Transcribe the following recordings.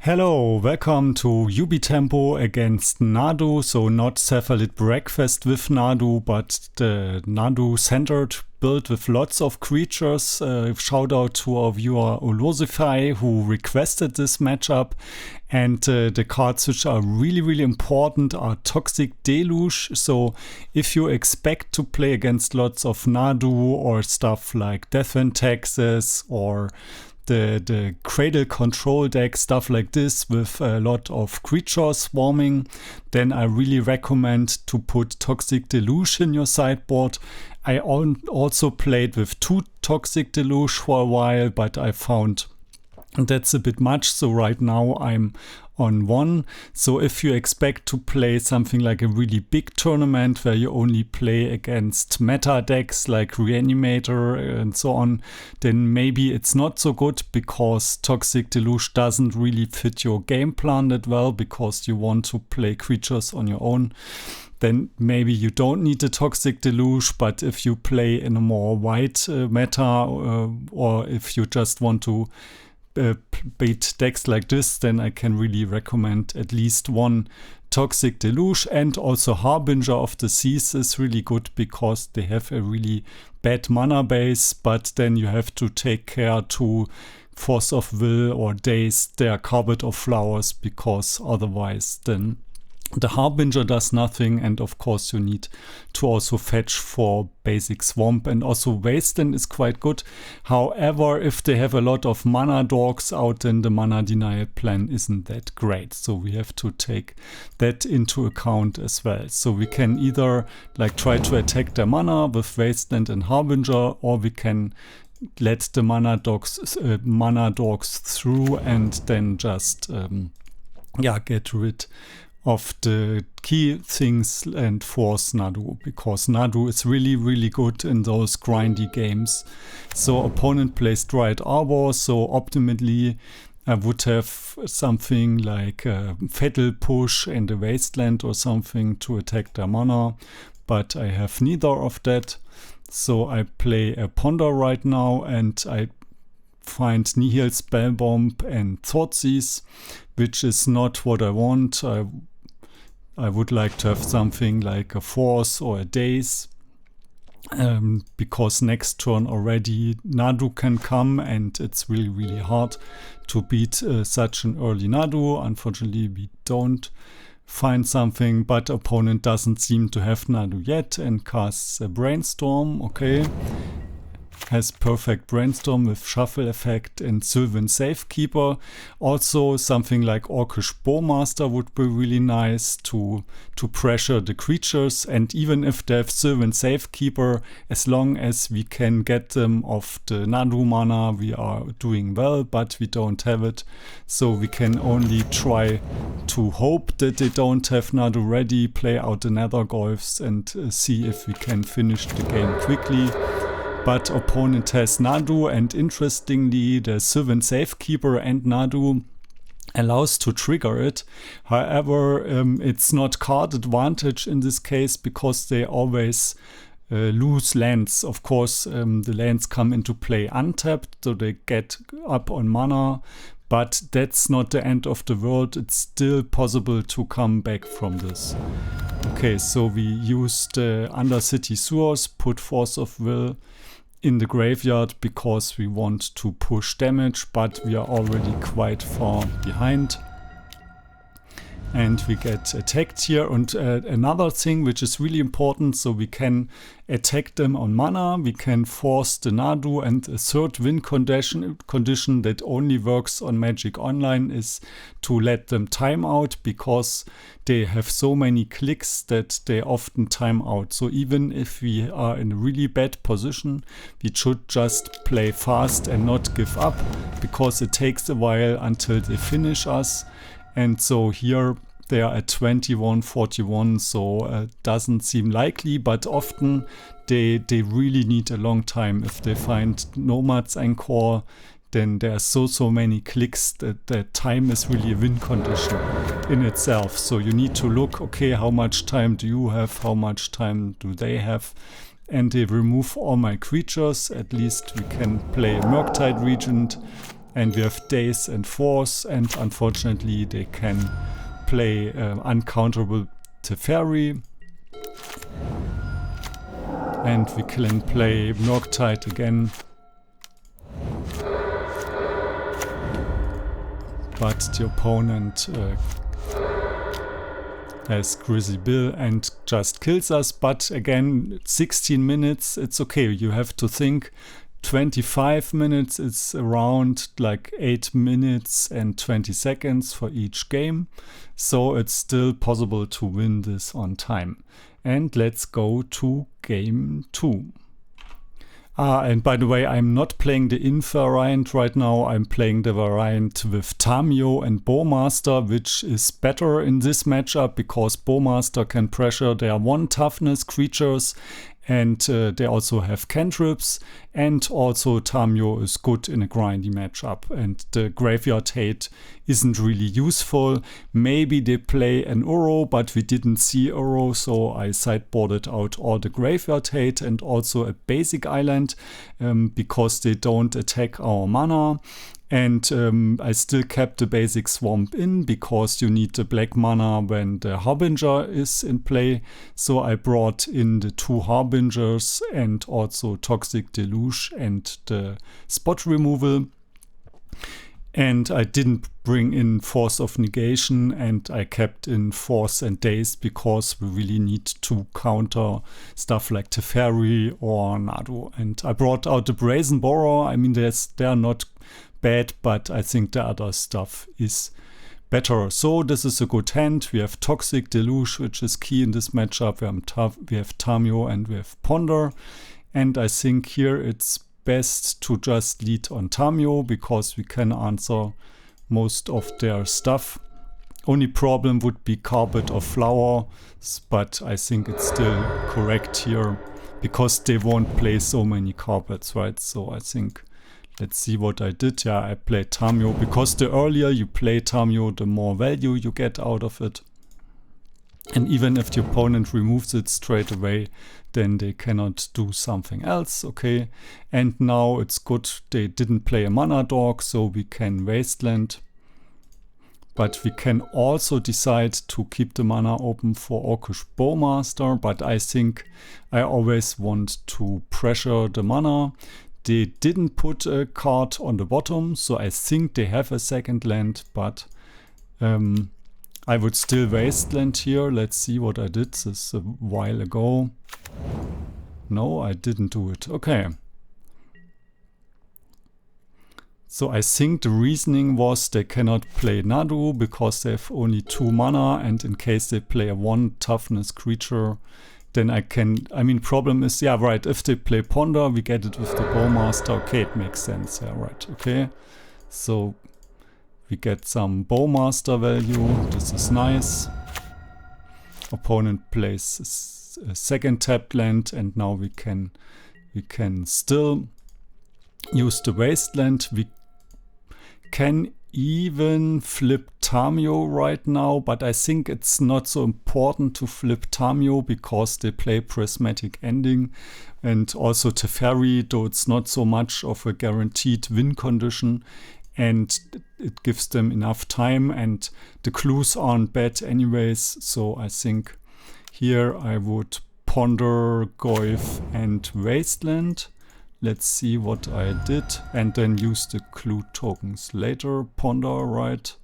Hello, welcome to UB Tempo against Nadu. So not Cephalid Breakfast with Nadu, but the Nadu centered build with lots of creatures. Shout out to our viewer Olosify who requested this matchup. And the cards which are really important are Toxic Deluge. So if you expect to play against lots of Nadu or stuff like Death in Texas or the Cradle Control deck, stuff like this with a lot of creatures swarming, then I really recommend to put Toxic Deluge in your sideboard. I also played with 2 Toxic Deluge for a while, but I found that's a bit much, so right now I'm on 1. So if you expect to play something like a really big tournament where you only play against meta decks like Reanimator and so on, then maybe it's not so good because Toxic Deluge doesn't really fit your game plan that well because you want to play creatures on your own. Then maybe you don't need the Toxic Deluge, but if you play in a more wide meta or if you just want to beat decks like this, then I can really recommend at least 1 Toxic Deluge. And also Harbinger of the Seas is really good because they have a really bad mana base, but then you have to take care to Force of Will or Daze their Carpet of Flowers, because otherwise then the Harbinger does nothing, and of course you need to also fetch for basic Swamp, and also Wasteland is quite good. However, if they have a lot of mana dorks out, then the mana denial plan isn't that great. So we have to take that into account as well. So we can either like try to attack their mana with Wasteland and Harbinger, or we can let the mana dorks through and then just get rid of the key things and force Nadu, because Nadu is really good in those grindy games. So opponent plays Dryad Arbor, so optimally I would have something like a Fatal Push and a Wasteland or something to attack their mana, but I have neither of that. So I play a Ponder right now and I find Nihil, Spellbomb and Thoughtseize, which is not what I want. I would like to have something like a Force or a Daze, because next turn already Nadu can come and it's really hard to beat such an early Nadu. Unfortunately we don't find something, but opponent doesn't seem to have Nadu yet and casts a Brainstorm. Okay, has perfect Brainstorm with Shuffle effect and Sylvan Safekeeper. Also something like Orcish Bowmaster would be really nice to pressure the creatures, and even if they have Sylvan Safekeeper, as long as we can get them off the Nadu mana, we are doing well, but we don't have it. So we can only try to hope that they don't have Nadu ready, play out the Nether Golfs and see if we can finish the game quickly. But opponent has Nadu, and interestingly the Sylvan Safekeeper and Nadu allows to trigger it. However, it's not card advantage in this case because they always lose lands. Of course, the lands come into play untapped, so they get up on mana, but that's not the end of the world. It's still possible to come back from this. Okay, so we use the Undercity Sewers, put Force of Will in the graveyard because we want to push damage, but we are already quite far behind. And we get attacked here. And another thing which is really important, so we can attack them on mana, we can force the Nadu, and a third win condition that only works on Magic Online is to let them time out, because they have so many clicks that they often time out. So even if we are in a really bad position, we should just play fast and not give up, because it takes a while until they finish us. And so here they are at 21-41, so doesn't seem likely, but often they really need a long time. If they find Nomad's Anchor, then there are so many clicks that time is really a win condition in itself. So you need to look, okay, how much time do you have, how much time do they have, and they remove all my creatures. At least we can play a Murktide Regent And we have Daze and Force, and unfortunately they can play uncounterable Teferi. And we can play Murktide again. But the opponent has Grizzly Bill and just kills us. But again, 16 minutes, it's okay. You have to think 25 minutes, it's around like 8 minutes and 20 seconds for each game. So it's still possible to win this on time. And let's go to game 2. And by the way, I'm not playing the Inf variant right now. I'm playing the variant with Tamio and Bowmaster, which is better in this matchup because Bowmaster can pressure their 1 toughness creatures, and they also have cantrips, and also Tamio is good in a grindy matchup, and the Graveyard Hate isn't really useful. Maybe they play an Uro, but we didn't see Uro, so I sideboarded out all the Graveyard Hate and also a basic island because they don't attack our mana. And I still kept the basic Swamp in because you need the black mana when the Harbinger is in play. So I brought in the 2 Harbingers and also Toxic Deluge and the Spot Removal. And I didn't bring in Force of Negation, and I kept in Force and Daze because we really need to counter stuff like Teferi or Nadu. And I brought out the Brazen Borer. I mean, they're not bad, but I think the other stuff is better. So this is a good hand. We have Toxic Deluge, which is key in this matchup. We have Tamio and we have Ponder. And I think here it's best to just lead on Tamio because we can answer most of their stuff. Only problem would be Carpet or Flower, but I think it's still correct here because they won't play so many carpets, right? So I think, let's see what I did. Yeah, I played Tamio because the earlier you play Tamio, the more value you get out of it. And even if the opponent removes it straight away, then they cannot do something else, okay? And now it's good they didn't play a mana dog, so we can wasteland. But we can also decide to keep the mana open for Orcish Bowmaster, but I think I always want to pressure the mana. They didn't put a card on the bottom, so I think they have a second land, but I would still wasteland here. Let's see what I did. This is a while ago. No, I didn't do it. Okay. So I think the reasoning was they cannot play Nadu because they have only 2 mana, and in case they play a 1 toughness creature, then I can, I mean, problem is, yeah, right, if they play Ponder, we get it with the Bowmaster. Okay, it makes sense. Yeah, right, okay. So we get some Bowmaster value. This is nice. Opponent plays a second tapped land, and now we can still use the wasteland. We can even flip Tamio right now, but I think it's not so important to flip Tamio because they play Prismatic Ending, and also Teferi, though it's not so much of a guaranteed win condition, and it gives them enough time, and the clues aren't bad anyways. So I think here I would Ponder, Goyf and Wasteland. Let's see what I did, and then use the clue tokens later. Ponder, right?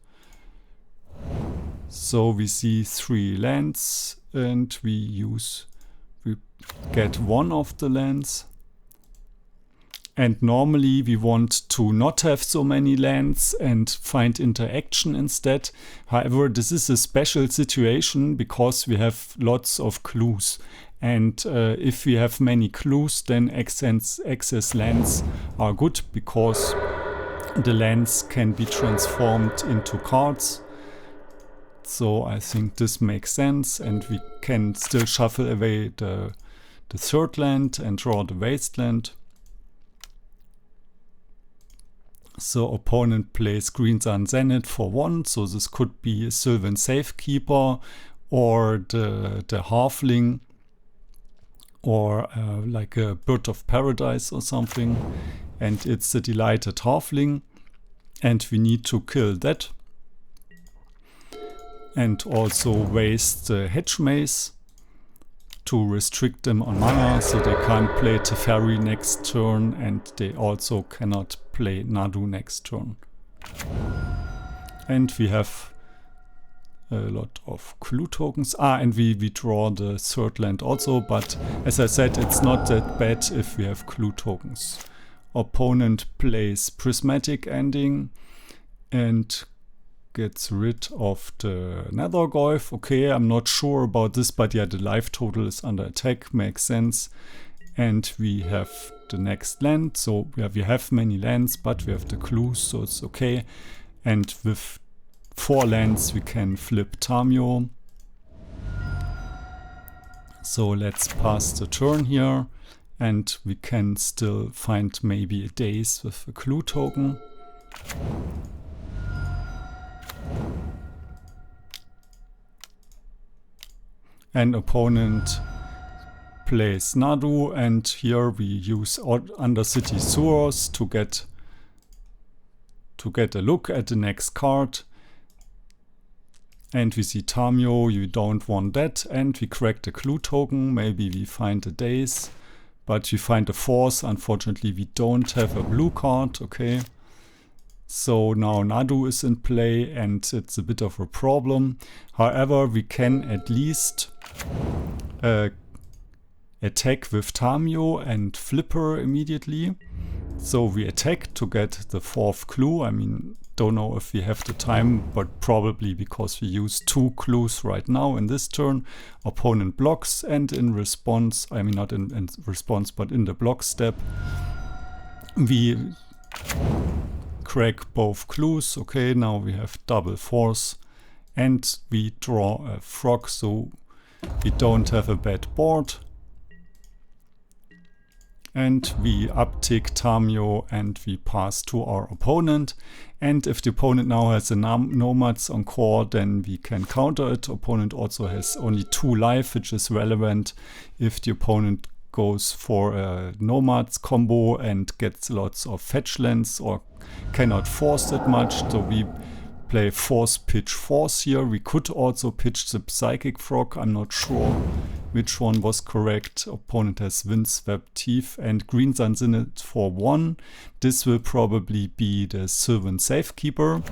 So we see 3 lands, and we get 1 of the lands. And normally we want to not have so many lands and find interaction instead. However, this is a special situation because we have lots of clues. And if we have many clues, then excess lands are good because the lands can be transformed into cards. So I think this makes sense, and we can still shuffle away the 3rd land and draw the wasteland. So opponent plays Green Sun Zenith for 1, so this could be a Sylvan Safekeeper or the Halfling, or like a Bird of Paradise or something, and it's a Delighted Halfling. And we need to kill that. And also waste the Hedge Maze to restrict them on mana, so they can't play Teferi next turn, and they also cannot play Nadu next turn. And we have a lot of clue tokens. And we draw the third land also, but as I said, it's not that bad if we have clue tokens. Opponent plays Prismatic Ending and gets rid of the Nethergoyf. Okay, I'm not sure about this, but yeah, the life total is under attack, makes sense. And we have the next land, so we have many lands, but we have the clues, so it's okay. And with 4 lands we can flip Tamio. So let's pass the turn here, and we can still find maybe a daze with a clue token. And opponent plays Nadu, and here we use Undercity Sewers to get a look at the next card. And we see Tamio, you don't want that, and we crack the clue token. Maybe we find a daze, but we find a force. Unfortunately, we don't have a blue card. Okay, so now Nadu is in play, and it's a bit of a problem. However, we can at least attack with Tamio and flip her immediately. So we attack to get the 4th clue. I mean, don't know if we have the time, but probably because we use 2 clues right now in this turn. Opponent blocks, and in response, I mean not in response, but in the block step, we crack both clues. Okay, now we have double force, and we draw a frog, so we don't have a bad board. And we uptick Tamio, and we pass to our opponent. And if the opponent now has a Nomads on core, then we can counter it. Opponent also has only 2 life, which is relevant if the opponent goes for a Nomads combo and gets lots of fetch lands or cannot force that much. So we play Force, Pitch, Force here. We could also pitch the Psychic Frog. I'm not sure which one was correct. Opponent has Windswept Teeth and Green Sun's in it for 1. This will probably be the Sylvan Safekeeper,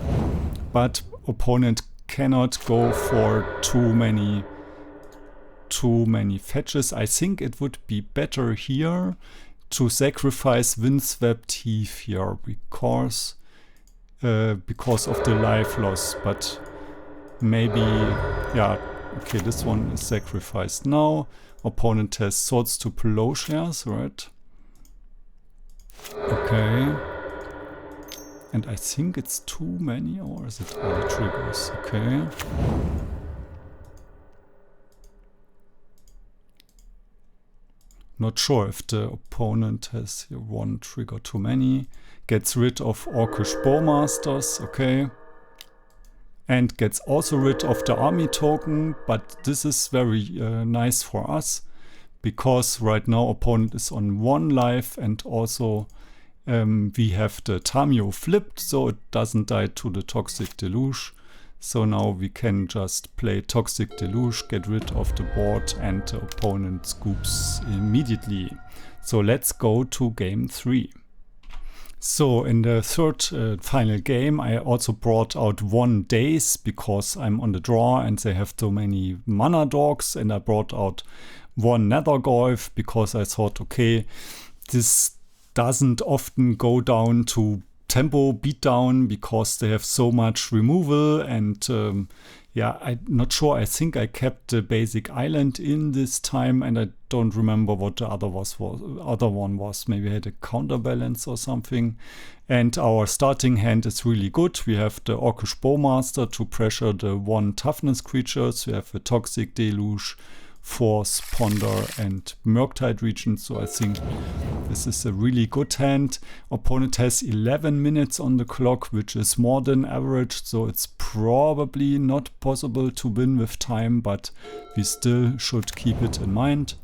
but opponent cannot go for too many fetches. I think it would be better here to sacrifice Windswept Teeth here because of the life loss, but maybe, yeah, okay, this one is sacrificed now. Opponent has Swords to Plowshares, right? Okay. And I think it's too many, or is it all triggers? Okay. Not sure if the opponent has here 1 trigger too many. Gets rid of Orcish Bowmasters, okay. And gets also rid of the army token, but this is very nice for us, because right now opponent is on 1 life, and also we have the Tamio flipped, so it doesn't die to the Toxic Deluge. So now we can just play Toxic Deluge, get rid of the board, and the opponent scoops immediately. So let's go to game 3. So in the third final game, I also brought out 1 daze because I'm on the draw and they have so many mana dogs, and I brought out 1 Nethergoyf because I thought, okay, this doesn't often go down to tempo beatdown because they have so much removal, and yeah, I'm not sure. I think I kept the basic island in this time, and I don't remember what the other one was. Maybe I had a counterbalance or something. And our starting hand is really good. We have the Orcish Bowmaster to pressure the 1 toughness creatures. We have a Toxic Deluge, Force, Ponder, and Murktide Region. So I think this is a really good hand. Opponent has 11 minutes on the clock, which is more than average. So it's probably not possible to win with time, but we still should keep it in mind.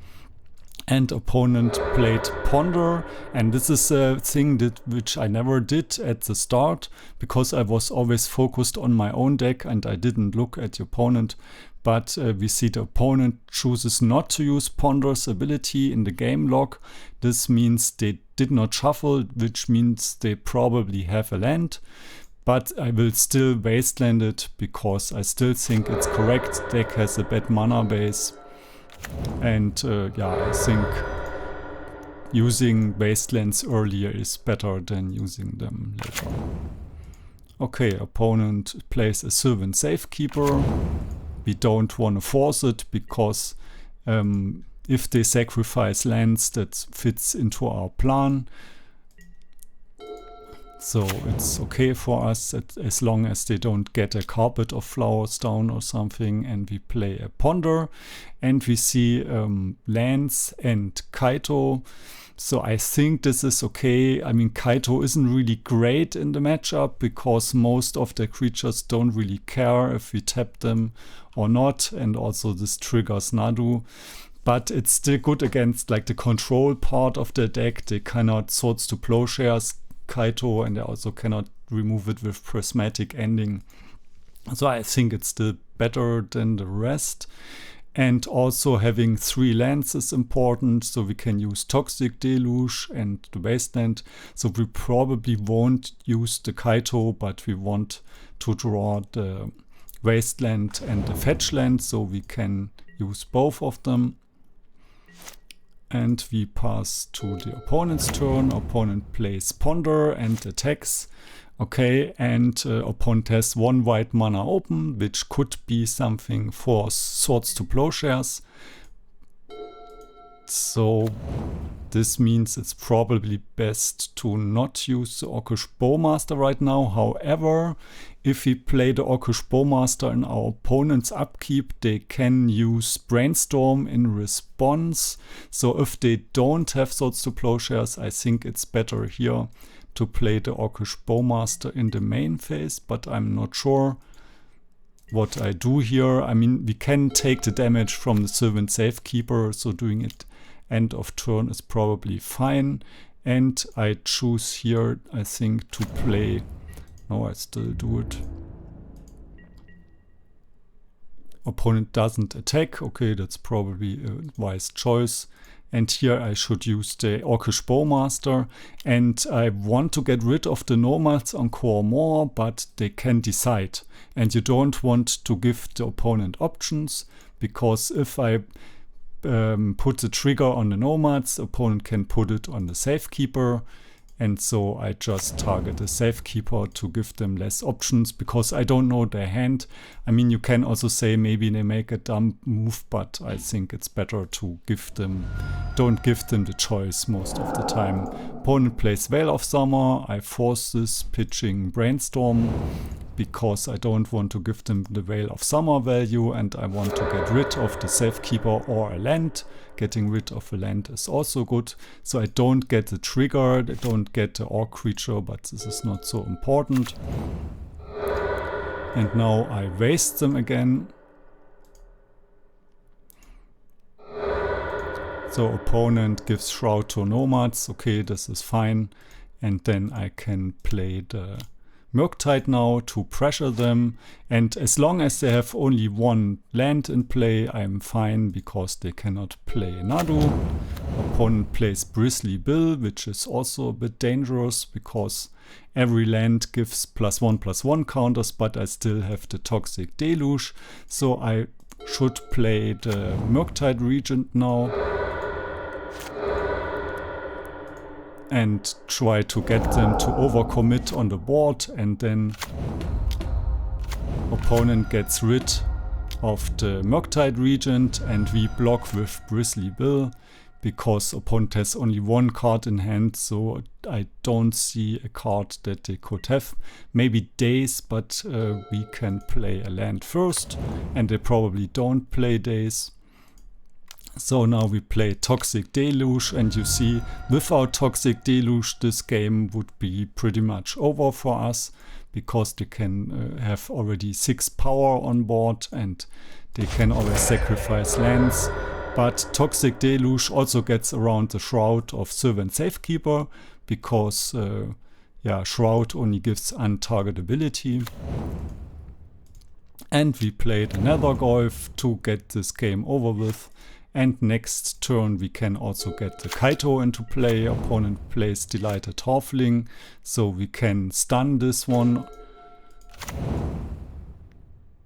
and opponent played Ponder, and this is a thing which I never did at the start because I was always focused on my own deck and I didn't look at the opponent. But we see the opponent chooses not to use Ponder's ability in the game log. This means they did not shuffle, which means they probably have a land. But I will still wasteland it because I still think it's correct. Deck has a bad mana base. And yeah, I think using wastelands earlier is better than using them later. Okay, opponent plays a Sylvan Safekeeper. We don't want to force it because if they sacrifice lands, that fits into our plan. So it's okay for us as long as they don't get a carpet of flowers down or something, and we play a Ponder and we see lands and Kaito. So I think this is okay. I mean, Kaito isn't really great in the matchup because most of the creatures don't really care if we tap them or not, and also this triggers Nadu. But it's still good against like the control part of the deck. They cannot Swords to Plowshares Kaito, and they also cannot remove it with Prismatic Ending. So I think it's still better than the rest. And also having 3 lands is important, so we can use Toxic Deluge and the Wasteland. So we probably won't use the Kaito, but we want to draw the Wasteland and the Fetch land, so we can use both of them. And we pass to the opponent's turn. Opponent plays Ponder and attacks. Okay, and opponent has 1 white mana open, which could be something for Swords to Plowshares. So this means it's probably best to not use the Orcish Bowmaster right now. However, if we play the Orcish Bowmaster in our opponent's upkeep, they can use Brainstorm in response. So if they don't have Swords to Plowshares, I think it's better here to play the Orcish Bowmaster in the main phase, but I'm not sure what I do here. I mean, we can take the damage from the Sylvan Safekeeper, so doing it end of turn is probably fine. And I choose here, I think, to play... No, I still do it. Opponent doesn't attack. Okay, that's probably a wise choice. And here I should use the Orcish Bowmaster. And I want to get rid of the nomads on Core more, but they can decide. And you don't want to give the opponent options, because if I put the trigger on the nomads, the opponent can put it on the Safekeeper. And so I just target the Safekeeper to give them less options, because I don't know their hand. I mean, you can also say maybe they make a dumb move, but I think it's better to don't give them the choice most of the time. Opponent plays Veil of Summer. I force this pitching Brainstorm, because I don't want to give them the Veil of Summer value, and I want to get rid of the Safekeeper or a land. Getting rid of a land is also good. So I don't get the trigger, I don't get the Orc creature, but this is not so important. And now I waste them again. So opponent gives Shroud to nomads. Okay, this is fine. And then I can play the Murktide now to pressure them, and as long as they have only 1 land in play, I'm fine, because they cannot play Nadu. Opponent plays Bristly Bill, which is also a bit dangerous, because every land gives +1/+1 counters, but I still have the Toxic Deluge, so I should play the Murktide Regent now. And try to get them to overcommit on the board, and then opponent gets rid of the Murktide Regent, and we block with Bristly Bill, because opponent has only 1 card in hand, so I don't see a card that they could have. Maybe Daze, but we can play a land first, and they probably don't play Daze. So now we play Toxic Deluge, and you see, without Toxic Deluge this game would be pretty much over for us, because they can have already 6 power on board, and they can always sacrifice lands. But Toxic Deluge also gets around the Shroud of Sylvan Safekeeper, because yeah, Shroud only gives untargetability. And we played another Golf to get this game over with. And next turn we can also get the Kaito into play. Opponent plays Delighted Halfling, so we can stun this one.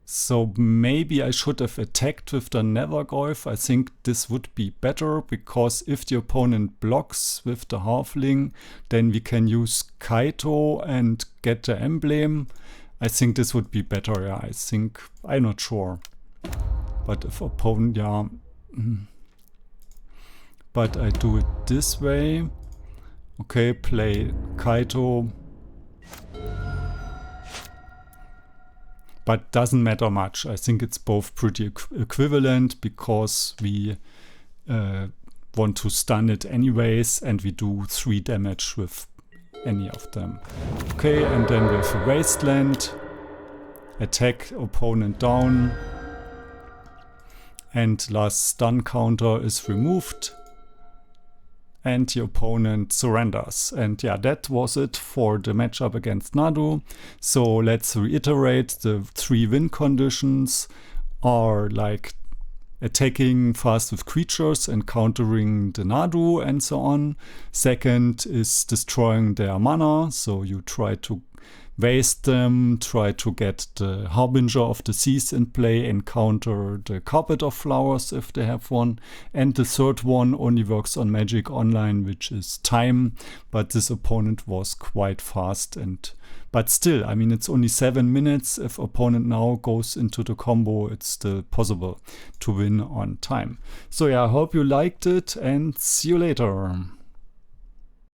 So maybe I should have attacked with the Nether Golf. I think this would be better, because if the opponent blocks with the Halfling, then we can use Kaito and get the emblem. I think this would be better, yeah. I'm not sure. But if opponent, yeah. But I do it this way. Okay, play Kaito. But doesn't matter much. I think it's both pretty equivalent, because we want to stun it anyways, and we do 3 damage with any of them. Okay, and then we have a Wasteland. Attack opponent down. And last stun counter is removed. And the opponent surrenders. And yeah, that was it for the matchup against Nadu. So let's reiterate, the 3 win conditions are like attacking fast with creatures and countering the Nadu and so on. Second is destroying their mana, so you try to waste them, try to get the Harbinger of the Seas in play and counter the Carpet of Flowers if they have one. And the third one only works on Magic Online, which is time, but this opponent was quite fast. But still, I mean, it's only 7 minutes. If opponent now goes into the combo, it's still possible to win on time. So yeah, I hope you liked it, and see you later.